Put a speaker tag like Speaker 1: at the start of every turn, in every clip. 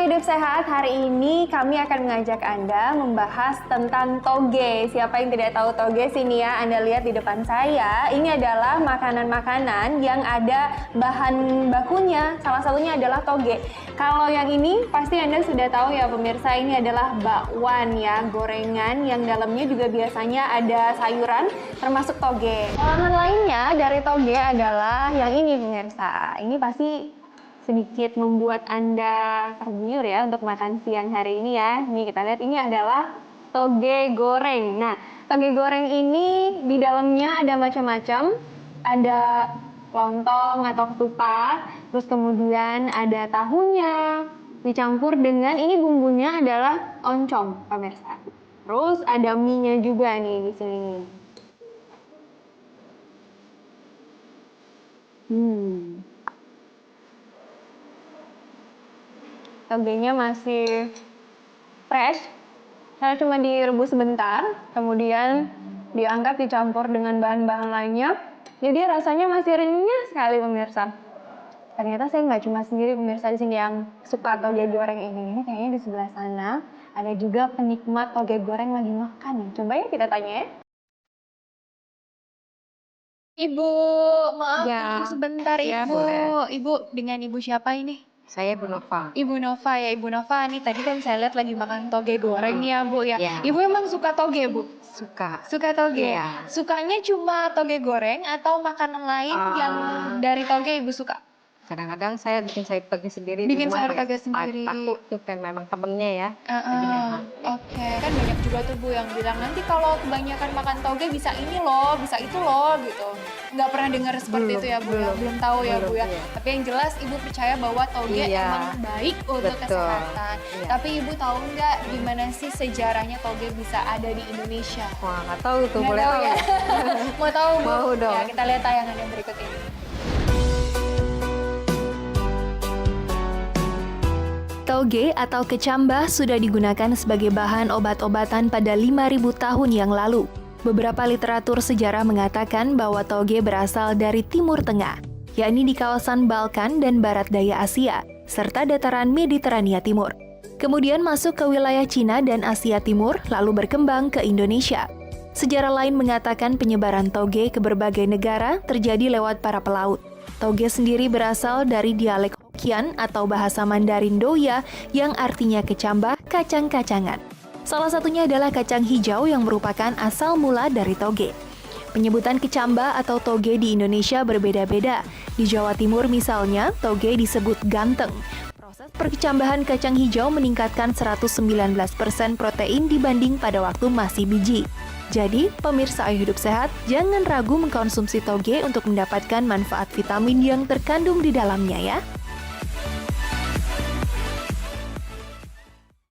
Speaker 1: Hidup Sehat, hari ini kami akan mengajak Anda membahas tentang toge. Siapa yang tidak tahu toge sini ya, Anda lihat di depan saya. Ini adalah makanan-makanan yang ada bahan bakunya, salah satunya adalah toge. Kalau yang ini pasti Anda sudah tahu ya pemirsa, ini adalah bakwan ya, gorengan yang dalamnya juga biasanya ada sayuran termasuk toge. Olahan lainnya dari toge adalah yang ini pemirsa. Ini pasti sedikit membuat Anda tergiur ya untuk makan siang hari ini ya. Nih kita lihat ini adalah toge goreng. Nah, toge goreng ini di dalamnya ada macam-macam. Ada lontong atau ketupat, terus kemudian ada tahunya dicampur dengan ini bumbunya adalah oncom, pemirsa. Terus ada mie-nya juga nih di sini. Togenya masih fresh, saya cuma direbus sebentar, kemudian diangkat dicampur dengan bahan-bahan lainnya. Jadi rasanya masih renyah sekali pemirsa. Ternyata saya nggak cuma sendiri pemirsa di sini yang suka toge goreng ini. Kayaknya di sebelah sana ada juga penikmat toge goreng lagi makan. Coba ya kita tanya ya. Ibu, maaf
Speaker 2: Ya,
Speaker 1: tunggu sebentar
Speaker 2: ya,
Speaker 1: Ibu.
Speaker 2: boleh.
Speaker 1: Ibu dengan Ibu siapa ini?
Speaker 2: Saya Bu Nova.
Speaker 1: Ibu Nova ya, Ibu Nova nih tadi kan saya lihat lagi makan toge goreng nih ya Bu ya.
Speaker 2: Ya.
Speaker 1: Ibu emang suka toge Bu?
Speaker 2: Suka.
Speaker 1: Suka toge?
Speaker 2: Iya.
Speaker 1: Sukanya cuma toge goreng atau makanan lain yang dari toge Ibu suka?
Speaker 2: Kadang-kadang saya bikin sayur toge sendiri di
Speaker 1: Bikin
Speaker 2: rumah
Speaker 1: sayur
Speaker 2: ya.
Speaker 1: toge sendiri.
Speaker 2: Takut tuh kan memang temennya ya. Jadi memang.
Speaker 1: Oke, kan banyak juga tuh Bu yang bilang nanti kalau kebanyakan makan toge bisa ini loh, bisa itu loh gitu. Nggak pernah dengar seperti
Speaker 2: Belum,
Speaker 1: itu ya Bu ya? Belum tahu ya Bu ya?
Speaker 2: iya.
Speaker 1: Tapi yang jelas Ibu percaya bahwa toge
Speaker 2: Iya.
Speaker 1: emang baik untuk
Speaker 2: Betul.
Speaker 1: kesehatan.
Speaker 2: Iya.
Speaker 1: Tapi Ibu tahu nggak gimana sih sejarahnya toge bisa ada di Indonesia?
Speaker 2: Wah, nggak tahu tuh,
Speaker 1: Nggak
Speaker 2: boleh
Speaker 1: tahu
Speaker 2: tahu
Speaker 1: ya? Mau tahu Bu?
Speaker 2: Mau dong.
Speaker 1: Ya, kita lihat tayangan yang berikut ini.
Speaker 3: Toge atau kecambah sudah digunakan sebagai bahan obat-obatan pada 5.000 tahun yang lalu. Beberapa literatur sejarah mengatakan bahwa toge berasal dari Timur Tengah, yakni di kawasan Balkan dan Barat Daya Asia, serta dataran Mediterania Timur. Kemudian masuk ke wilayah Cina dan Asia Timur, lalu berkembang ke Indonesia. Sejarah lain mengatakan penyebaran toge ke berbagai negara terjadi lewat para pelaut. Toge sendiri berasal dari dialek Hokkien atau bahasa Mandarin Doya yang artinya kecambah, kacang-kacangan. Salah satunya adalah kacang hijau yang merupakan asal mula dari toge. Penyebutan kecambah atau toge di Indonesia berbeda-beda. Di Jawa Timur misalnya, toge disebut ganteng. Proses perkecambahan kacang hijau meningkatkan 119% protein dibanding pada waktu masih biji. Jadi, pemirsa Ayo Hidup Sehat, jangan ragu mengkonsumsi toge untuk mendapatkan manfaat vitamin yang terkandung di dalamnya ya.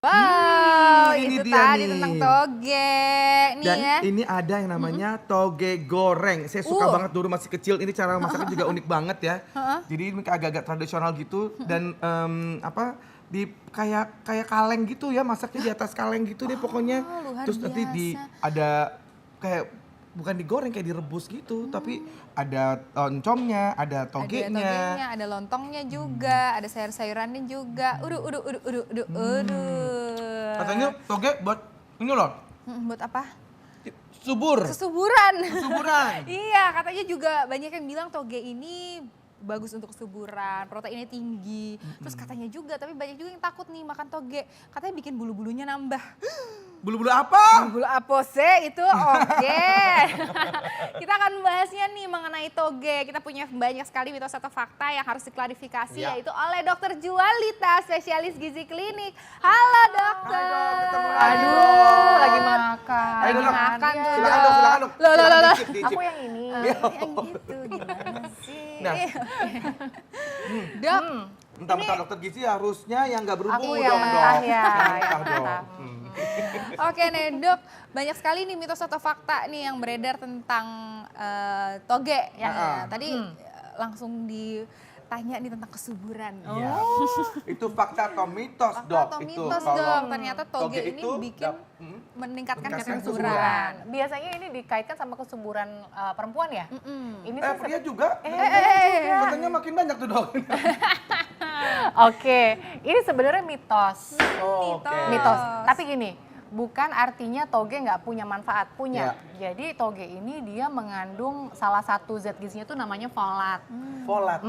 Speaker 4: Wow,
Speaker 5: ini
Speaker 4: itu
Speaker 5: dia
Speaker 4: tadi
Speaker 5: nih.
Speaker 4: tentang toge. Nih
Speaker 5: Dan
Speaker 4: ya.
Speaker 5: ini ada yang namanya toge goreng. Saya suka banget dulu masih kecil. Ini cara masaknya juga unik banget ya. Jadi ini agak-agak tradisional gitu dan di kayak kaleng gitu ya, masaknya di atas kaleng gitu deh pokoknya.
Speaker 4: luar
Speaker 5: Terus nanti ada kayak bukan digoreng kayak direbus gitu, tapi ada oncomnya, ada
Speaker 4: Ada
Speaker 5: togenya.
Speaker 4: ada lontongnya juga, ada sayur-sayurannya juga.
Speaker 5: Katanya toge buat ini loh,
Speaker 4: Buat apa?
Speaker 5: subur.
Speaker 4: Kesuburan.
Speaker 5: Kesuburan.
Speaker 4: Iya, katanya juga banyak yang bilang toge ini bagus untuk kesuburan, proteinnya tinggi. Terus katanya juga, tapi banyak juga yang takut nih makan toge. Katanya bikin bulu-bulunya nambah.
Speaker 5: Bulu-bulu apa?
Speaker 4: Bulu apose itu oke. Kita akan membahasnya nih mengenai toge. Kita punya banyak sekali mitos atau fakta yang harus diklarifikasi yaitu oleh Dokter Jualita, spesialis gizi klinik. Halo dokter.
Speaker 5: Hai, Dok. Ketemu lagi,
Speaker 4: Aduh,
Speaker 5: Dok.
Speaker 4: lagi makan.
Speaker 5: Ayo,
Speaker 4: Lagi
Speaker 5: Dok.
Speaker 4: makan tuh.
Speaker 5: Silakan dok, silakan dok.
Speaker 4: Loh.
Speaker 5: Dicip, dicip.
Speaker 2: Aku yang ini.
Speaker 4: Yang gitu gimana sih?
Speaker 5: Nah.
Speaker 4: Dok,
Speaker 5: Mentah-mentah dokter gizi harusnya yang nggak berhubung
Speaker 2: Aku yang
Speaker 5: dong,
Speaker 2: mentah
Speaker 5: Dok.
Speaker 2: ya.
Speaker 5: Yang mentah dong.
Speaker 4: oke nih dok, banyak sekali nih mitos atau fakta nih yang beredar tentang toge ya. Tadi langsung ditanya nih tentang kesuburan.
Speaker 5: Iya. Itu fakta atau mitos,
Speaker 4: Fakta
Speaker 5: Dok?
Speaker 4: atau
Speaker 5: itu
Speaker 4: mitos
Speaker 5: kalau
Speaker 4: dok, ternyata toge ini
Speaker 5: itu
Speaker 4: bikin meningkatkan
Speaker 5: meningkatkan
Speaker 4: kesuburan.
Speaker 2: Biasanya ini dikaitkan sama kesuburan perempuan ya? Ini sih
Speaker 5: pria juga.
Speaker 4: Eh.
Speaker 5: Katanya makin banyak tuh, Dok.
Speaker 2: Oke, ini sebenarnya mitos.
Speaker 5: Oh, oke.
Speaker 2: Mitos. Tapi gini, bukan artinya toge nggak punya manfaat, punya.
Speaker 5: Ya.
Speaker 2: Jadi toge ini dia mengandung salah satu zat gizinya itu namanya folat.
Speaker 5: Folat.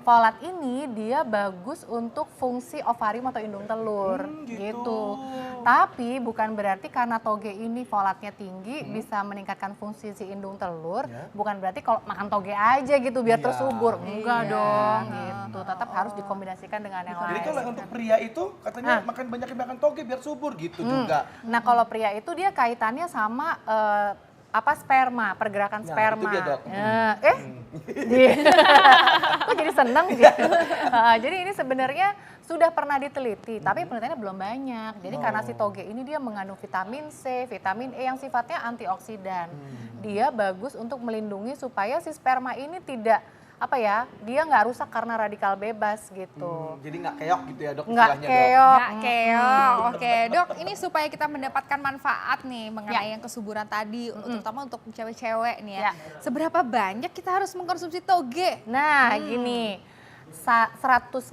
Speaker 2: Folat ini dia bagus untuk fungsi ovarium atau indung telur, gitu. Tapi bukan berarti karena toge ini folatnya tinggi bisa meningkatkan fungsi si indung telur. Bukan berarti kalau makan toge aja gitu biar terus subur, enggak dong, gitu. Tetap harus dikombinasikan dengan yang lain.
Speaker 5: Jadi kalau untuk pria itu katanya makan toge biar subur gitu juga.
Speaker 2: Nah kalau pria itu dia kaitannya sama sperma, pergerakan
Speaker 5: Nah,
Speaker 2: sperma.
Speaker 5: itu dia, Dok.
Speaker 2: Kok jadi seneng gitu. Jadi ini sebenarnya sudah pernah diteliti, tapi penelitiannya belum banyak. Jadi karena si toge ini dia mengandung vitamin C, vitamin E yang sifatnya antioksidan. Dia bagus untuk melindungi supaya si sperma ini tidak dia nggak rusak karena radikal bebas gitu.
Speaker 5: Jadi nggak keok gitu ya, Dok?
Speaker 2: Nggak
Speaker 5: istilahnya, Dok?
Speaker 2: keok.
Speaker 4: Nggak keok. Oke, Dok, ini supaya kita mendapatkan manfaat nih mengenai yang kesuburan tadi, terutama untuk cewek-cewek nih ya. Seberapa banyak kita harus mengkonsumsi toge?
Speaker 2: Nah, gini. 100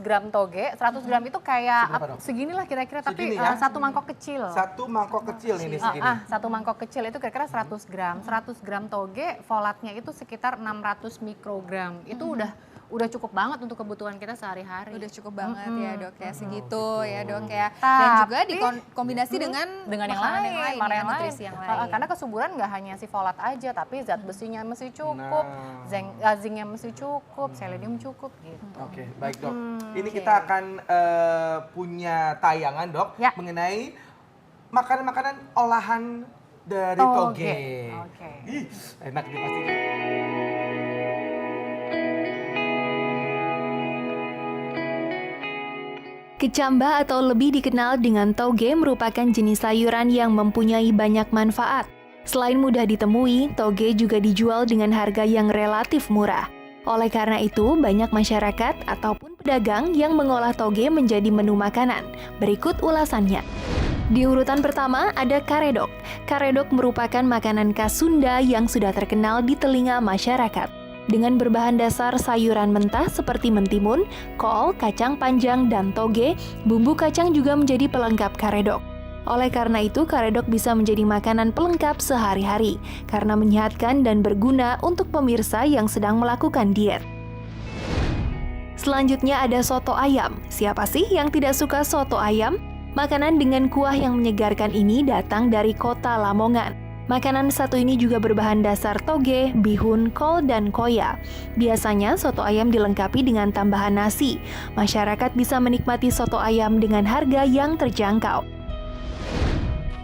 Speaker 2: gram toge, 100 gram itu kayak seginilah kira-kira, tapi
Speaker 5: Segini ya?
Speaker 2: satu mangkok kecil.
Speaker 5: Satu mangkok kecil ini segini.
Speaker 2: Satu mangkok kecil itu kira-kira 100 gram. 100 gram toge, folatnya itu sekitar 600 mikrogram. Itu udah cukup banget untuk kebutuhan kita sehari-hari.
Speaker 4: Udah cukup banget ya, Dok ya, segitu ya, Dok ya. Dan
Speaker 2: Tapi-
Speaker 4: juga dikombinasi dengan
Speaker 2: yang
Speaker 4: makanan
Speaker 2: lain,
Speaker 4: ya,
Speaker 2: makanan yang
Speaker 4: nutrisi
Speaker 2: lain.
Speaker 4: yang lain.
Speaker 2: Karena kesuburan nggak hanya si folat aja, tapi zat besinya mesti cukup, zincnya mesti cukup, selenium cukup gitu.
Speaker 5: Oke, baik, Dok. Ini kita akan punya tayangan, Dok,
Speaker 2: Ya.
Speaker 5: mengenai makanan-makanan olahan dari toge.
Speaker 2: Oke.
Speaker 5: Ih, enak nih pasti.
Speaker 3: Kecambah atau lebih dikenal dengan toge merupakan jenis sayuran yang mempunyai banyak manfaat. Selain mudah ditemui, toge juga dijual dengan harga yang relatif murah. Oleh karena itu, banyak masyarakat ataupun pedagang yang mengolah toge menjadi menu makanan. Berikut ulasannya. Di urutan pertama ada karedok. Karedok merupakan makanan khas Sunda yang sudah terkenal di telinga masyarakat. Dengan berbahan dasar sayuran mentah seperti mentimun, kol, kacang panjang, dan toge, bumbu kacang juga menjadi pelengkap karedok. Oleh karena itu, karedok bisa menjadi makanan pelengkap sehari-hari, karena menyehatkan dan berguna untuk pemirsa yang sedang melakukan diet. Selanjutnya ada soto ayam. Siapa sih yang tidak suka soto ayam? Makanan dengan kuah yang menyegarkan ini datang dari kota Lamongan. Makanan satu ini juga berbahan dasar toge, bihun, kol, dan koya. Biasanya soto ayam dilengkapi dengan tambahan nasi. Masyarakat bisa menikmati soto ayam dengan harga yang terjangkau.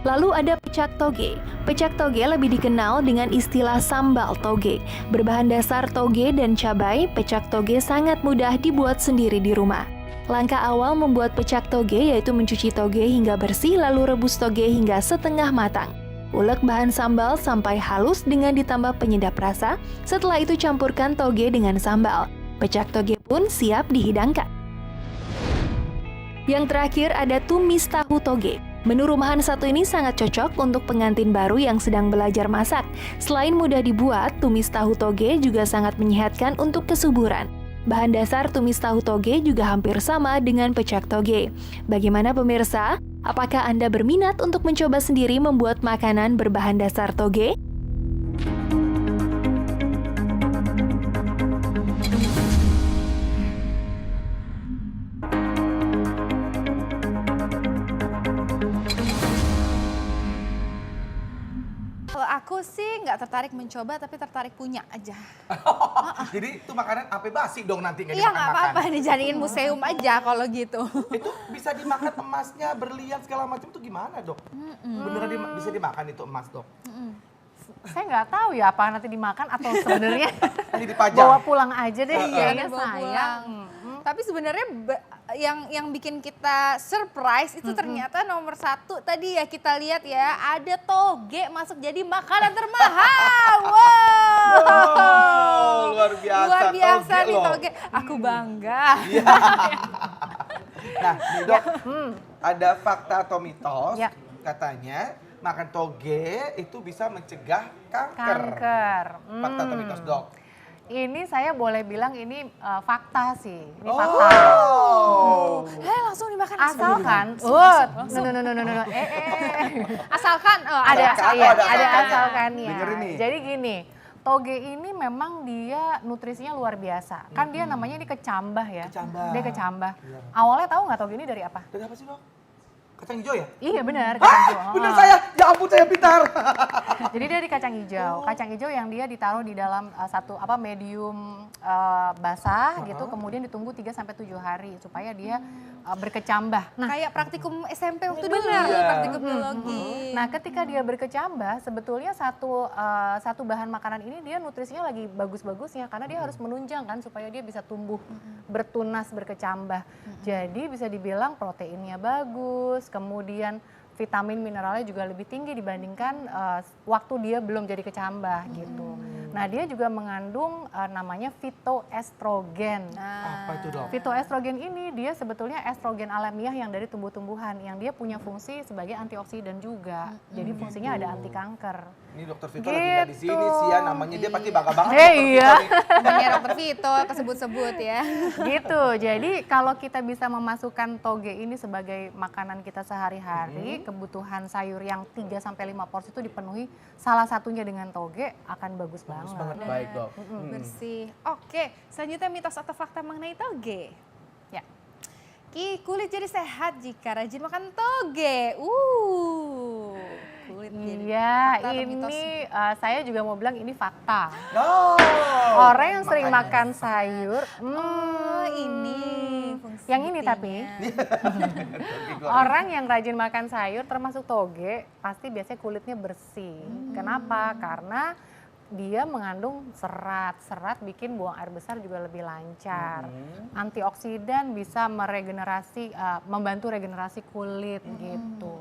Speaker 3: Lalu ada pecak toge. Pecak toge lebih dikenal dengan istilah sambal toge. Berbahan dasar toge dan cabai, pecak toge sangat mudah dibuat sendiri di rumah. Langkah awal membuat pecak toge yaitu mencuci toge hingga bersih lalu rebus toge hingga setengah matang. Ulek bahan sambal sampai halus dengan ditambah penyedap rasa. Setelah itu campurkan toge dengan sambal. Pecak toge pun siap dihidangkan. Yang terakhir ada tumis tahu toge. Menu rumahan satu ini sangat cocok untuk pengantin baru yang sedang belajar masak. Selain mudah dibuat, tumis tahu toge juga sangat menyehatkan untuk kesuburan. Bahan dasar tumis tahu toge juga hampir sama dengan pecak toge. Bagaimana pemirsa? Apakah Anda berminat untuk mencoba sendiri membuat makanan berbahan dasar toge?
Speaker 4: Kalau aku sih nggak tertarik mencoba, tapi tertarik punya aja.
Speaker 5: Jadi itu makanan apa basi dong nanti nggak
Speaker 4: Iya nggak
Speaker 5: dimakan-makan?
Speaker 4: apa-apa, dijadiin museum aja kalau gitu.
Speaker 5: Itu bisa dimakan emasnya, berlian segala macam itu gimana, Dok? Beneran bisa dimakan itu emas, Dok?
Speaker 2: Saya nggak tahu ya apa nanti dimakan atau sebenarnya
Speaker 5: Ini dipajang.
Speaker 2: bawa pulang aja deh.
Speaker 4: Iya,
Speaker 2: Kayaknya
Speaker 4: dibawa
Speaker 2: sayang.
Speaker 4: pulang. Tapi sebenarnya yang bikin kita surprise itu ternyata nomor satu tadi ya kita lihat ya, ada toge masuk jadi makanan termahal. Wow.
Speaker 5: Wow, luar biasa.
Speaker 4: Luar biasa
Speaker 5: toge
Speaker 4: nih
Speaker 5: loh.
Speaker 4: toge. Aku bangga.
Speaker 5: Iya. Nah, nih, Dok, ada fakta atau mitos
Speaker 2: Ya.
Speaker 5: katanya makan toge itu bisa mencegah kanker.
Speaker 2: Kanker.
Speaker 5: Fakta atau mitos, Dok?
Speaker 2: Ini saya boleh bilang ini fakta sih. Ini fakta.
Speaker 4: Langsung dimakan.
Speaker 2: Asalkan, no.
Speaker 4: Asalkan
Speaker 2: Ada asalkannya.
Speaker 5: Dengerin nih.
Speaker 2: Jadi gini, toge ini memang dia nutrisinya luar biasa. Kan dia namanya ini kecambah ya.
Speaker 5: Kecambah.
Speaker 2: Dia kecambah. Awalnya tahu nggak toge ini dari apa?
Speaker 5: Dari apa sih, Dok? Kacang hijau ya?
Speaker 2: Iya benar, kacang hijau.
Speaker 5: Bener saya, ya ampun saya pintar.
Speaker 2: Jadi dari kacang hijau. Kacang hijau yang dia ditaruh di dalam satu medium basah gitu, kemudian ditunggu 3 sampai 7 hari supaya dia berkecambah. Nah,
Speaker 4: kayak praktikum SMP waktu dulu,
Speaker 2: Benar.
Speaker 4: praktikum biologi.
Speaker 2: Nah, ketika dia berkecambah, sebetulnya satu bahan makanan ini dia nutrisinya lagi bagus-bagusnya karena dia harus menunjang kan supaya dia bisa tumbuh bertunas, berkecambah. Jadi bisa dibilang proteinnya bagus, kemudian vitamin mineralnya juga lebih tinggi dibandingkan waktu dia belum jadi kecambah gitu. Nah, dia juga mengandung namanya fitoestrogen.
Speaker 5: Apa itu, Dok?
Speaker 2: Fitoestrogen ini dia sebetulnya estrogen alamiah yang dari tumbuh-tumbuhan yang dia punya fungsi sebagai antioksidan juga. Jadi fungsinya ada anti kanker.
Speaker 5: Ini Dokter Vito lagi nggak di sini sih ya, namanya dia pasti bangga banget.
Speaker 2: Iya.
Speaker 4: Namanya Dokter Vito kesebut-sebut ya.
Speaker 2: Gitu. Jadi kalau kita bisa memasukkan toge ini sebagai makanan kita sehari-hari, kebutuhan sayur yang 3 sampai 5 porsi itu dipenuhi, salah satunya dengan toge akan bagus banget.
Speaker 5: Bagus banget, baik, Dok.
Speaker 4: Bersih. Oke, selanjutnya mitos atau fakta mengenai toge.
Speaker 2: Ya.
Speaker 4: Kulit jadi sehat jika rajin makan toge. Kulit jadi
Speaker 2: Iya,
Speaker 4: fakta atau mitos?
Speaker 2: ini saya juga mau bilang ini fakta.
Speaker 5: Oh,
Speaker 2: Orang yang sering
Speaker 5: makanya.
Speaker 2: makan sayur,
Speaker 4: Ini fungsi
Speaker 2: yang ini
Speaker 4: giginya.
Speaker 2: tapi orang yang rajin makan sayur termasuk toge pasti biasanya kulitnya bersih. Kenapa? Karena dia mengandung serat. Serat bikin buang air besar juga lebih lancar. Antioksidan bisa membantu regenerasi kulit gitu.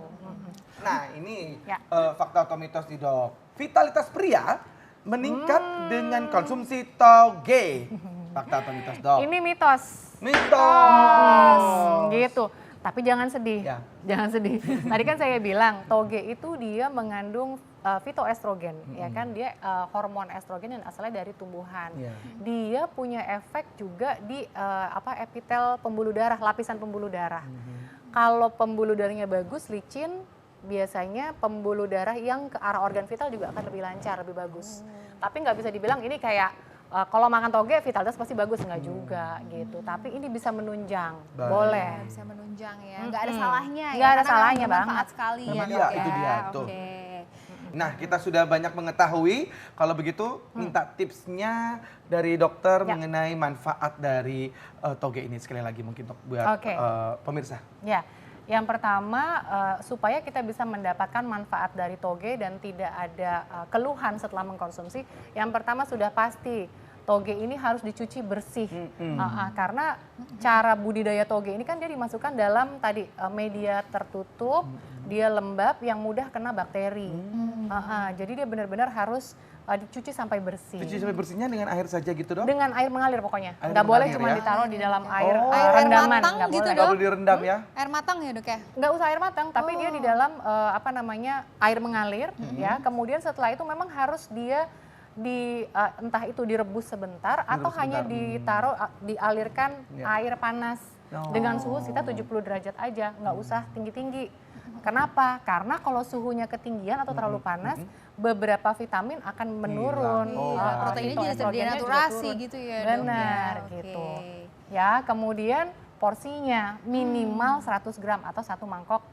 Speaker 5: Nah ini
Speaker 2: Ya.
Speaker 5: fakta atau mitos nih, Dok. Vitalitas pria meningkat dengan konsumsi toge. Fakta atau mitos, Dok?
Speaker 2: Ini mitos.
Speaker 5: Mitos.
Speaker 2: Gitu. Tapi jangan sedih.
Speaker 5: Ya.
Speaker 2: Jangan sedih. Tadi kan saya bilang toge itu dia mengandung fitoestrogen, ya kan? Dia hormon estrogen yang asalnya dari tumbuhan.
Speaker 5: Ya.
Speaker 2: Dia punya efek juga di epitel pembuluh darah, lapisan pembuluh darah. Kalau pembuluh darahnya bagus, licin, biasanya pembuluh darah yang ke arah organ vital juga akan lebih lancar, lebih bagus. Tapi nggak bisa dibilang ini kayak kalau makan toge vitalitas pasti bagus, nggak juga gitu. Tapi ini bisa menunjang,
Speaker 5: Baik.
Speaker 2: boleh.
Speaker 4: Bisa menunjang ya, nggak ada salahnya ya.
Speaker 2: Nggak ada
Speaker 4: karena
Speaker 2: salahnya
Speaker 4: memang bermanfaat
Speaker 2: banget.
Speaker 4: sekali
Speaker 5: Memang
Speaker 4: ya,
Speaker 5: iya,
Speaker 4: Dok
Speaker 5: itu dia, tuh.
Speaker 4: Oke.
Speaker 5: Nah, kita sudah banyak mengetahui. Kalau begitu, minta tipsnya dari dokter
Speaker 2: Ya.
Speaker 5: mengenai manfaat dari toge ini. Sekali lagi mungkin buat
Speaker 2: Oke.
Speaker 5: pemirsa.
Speaker 2: Ya, yang pertama supaya kita bisa mendapatkan manfaat dari toge dan tidak ada keluhan setelah mengkonsumsi. Yang pertama sudah pasti toge ini harus dicuci bersih. Karena cara budidaya toge ini kan dia dimasukkan dalam tadi media tertutup, dia lembab yang mudah kena bakteri. Jadi dia benar-benar harus dicuci sampai bersih.
Speaker 5: Cuci sampai bersihnya dengan air saja gitu, Dok?
Speaker 2: Dengan air mengalir pokoknya.
Speaker 5: Air
Speaker 2: Nggak boleh
Speaker 5: mengalir
Speaker 2: cuma
Speaker 5: ya?
Speaker 2: ditaruh di dalam air,
Speaker 4: Air
Speaker 2: rendaman,
Speaker 4: matang
Speaker 2: nggak
Speaker 4: gitu,
Speaker 2: boleh.
Speaker 5: Nggak boleh direndam ya?
Speaker 4: Air matang ya, Dok ya?
Speaker 2: Nggak usah air matang, tapi dia di dalam air mengalir ya. Kemudian setelah itu memang harus dia entah itu direbus sebentar atau hanya ditaruh dialirkan air panas dengan suhu sekitar 70 derajat aja, nggak usah tinggi-tinggi. Kenapa? Karena kalau suhunya ketinggian atau terlalu panas, beberapa vitamin akan menurun.
Speaker 4: Proteinnya jadi
Speaker 2: estrogennya juga
Speaker 4: denaturasi
Speaker 2: turun.
Speaker 4: gitu ya, Dok?
Speaker 2: Benar,
Speaker 4: Oke.
Speaker 2: gitu. Ya, kemudian porsinya minimal 100 gram atau 1 mangkok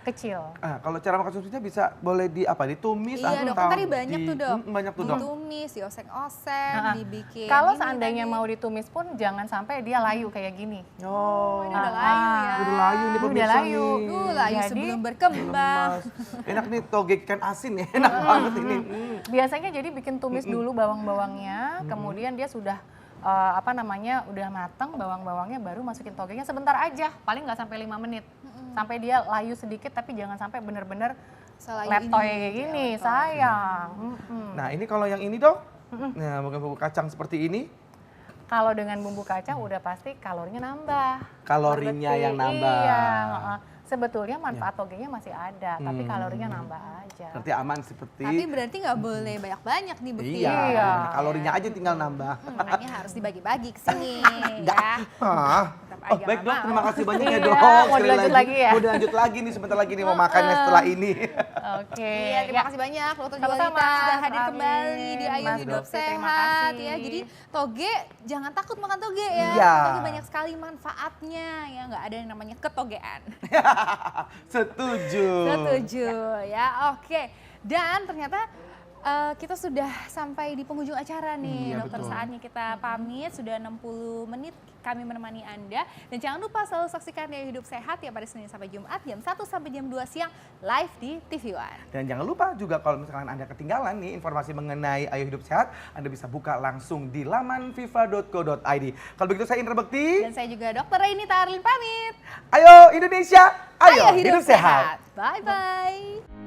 Speaker 2: kecil.
Speaker 5: Kalau cara konsumsinya bisa boleh ditumis
Speaker 4: Iya,
Speaker 5: atau
Speaker 4: Dok, kan tadi banyak tuh, Dok.
Speaker 5: banyak tuh, Dok.
Speaker 4: Ditumis, dioseng-oseng, dibikin.
Speaker 2: Kalau
Speaker 4: ini
Speaker 2: seandainya
Speaker 4: tadi.
Speaker 2: mau ditumis pun jangan sampai dia layu kayak gini.
Speaker 5: Oh,
Speaker 4: Ini udah layu ya.
Speaker 5: udah layu nih
Speaker 2: Udah
Speaker 5: pemirsa
Speaker 2: layu.
Speaker 5: nih.
Speaker 4: Layu
Speaker 2: Jadi-
Speaker 4: sebelum berkembang.
Speaker 5: Enak nih toge ikan asin ya, enak banget ini.
Speaker 2: Biasanya jadi bikin tumis dulu bawang-bawangnya, kemudian dia sudah udah matang bawang-bawangnya baru masukin togenya sebentar aja, paling nggak sampai 5 menit. Sampai dia layu sedikit tapi jangan sampai benar-benar
Speaker 4: Selayu
Speaker 2: leptoy
Speaker 4: ini.
Speaker 2: kayak gini, sayang.
Speaker 5: Nah ini kalau yang ini, Dok, nah bukan bubuk kacang seperti ini,
Speaker 2: Kalau dengan bumbu kacang udah pasti kalorinya nambah.
Speaker 5: kalorinya
Speaker 2: Betul,
Speaker 5: yang nambah.
Speaker 2: Iya. sebetulnya manfaat togenya masih ada, tapi kalorinya nambah aja.
Speaker 5: Berarti aman seperti.
Speaker 4: Tapi berarti nggak boleh banyak-banyak nih bukti.
Speaker 5: Iya. Kalorinya aja tinggal nambah.
Speaker 4: Makanya harus dibagi-bagi ke sini ya. Tetap
Speaker 5: Oh
Speaker 4: aja
Speaker 5: baik
Speaker 4: nggak
Speaker 5: dok,
Speaker 4: mau.
Speaker 5: terima kasih banyak ya
Speaker 2: Iya,
Speaker 5: dok.
Speaker 2: mau
Speaker 5: Sekali
Speaker 2: dilanjut lagi ya?
Speaker 5: Mau dilanjut lagi nih, sebentar lagi nih mau makannya setelah ini.
Speaker 2: Oke.
Speaker 4: Iya, terima kasih banyak Dokter
Speaker 2: Sama-sama,
Speaker 4: Jualita sudah hadir
Speaker 2: Amin.
Speaker 4: kembali di Ayo
Speaker 2: Mas
Speaker 4: Hidup
Speaker 2: Lutfi, terima
Speaker 4: Sehat
Speaker 2: kasih.
Speaker 4: ya. Jadi toge jangan takut makan toge ya.
Speaker 5: Iya.
Speaker 4: Toge banyak sekali manfaatnya ya, nggak ada yang namanya ketogean.
Speaker 5: Setuju.
Speaker 4: Setuju ya. Oke. Dan ternyata kita sudah sampai di penghujung acara nih,
Speaker 5: Iya,
Speaker 4: dokter.
Speaker 5: betul.
Speaker 4: Saatnya kita pamit, sudah 60 menit kami menemani Anda. Dan jangan lupa selalu saksikan Ayo Hidup Sehat ya pada Senin sampai Jumat jam 1 sampai jam 2 siang live di TV One.
Speaker 5: Dan jangan lupa juga kalau misalkan Anda ketinggalan nih informasi mengenai Ayo Hidup Sehat, Anda bisa buka langsung di laman viva.co.id. Kalau begitu saya Indra Bekti.
Speaker 4: Dan saya juga Dokter Raini Tarlin pamit.
Speaker 5: Ayo Indonesia, ayo, hidup sehat.
Speaker 4: Bye-bye.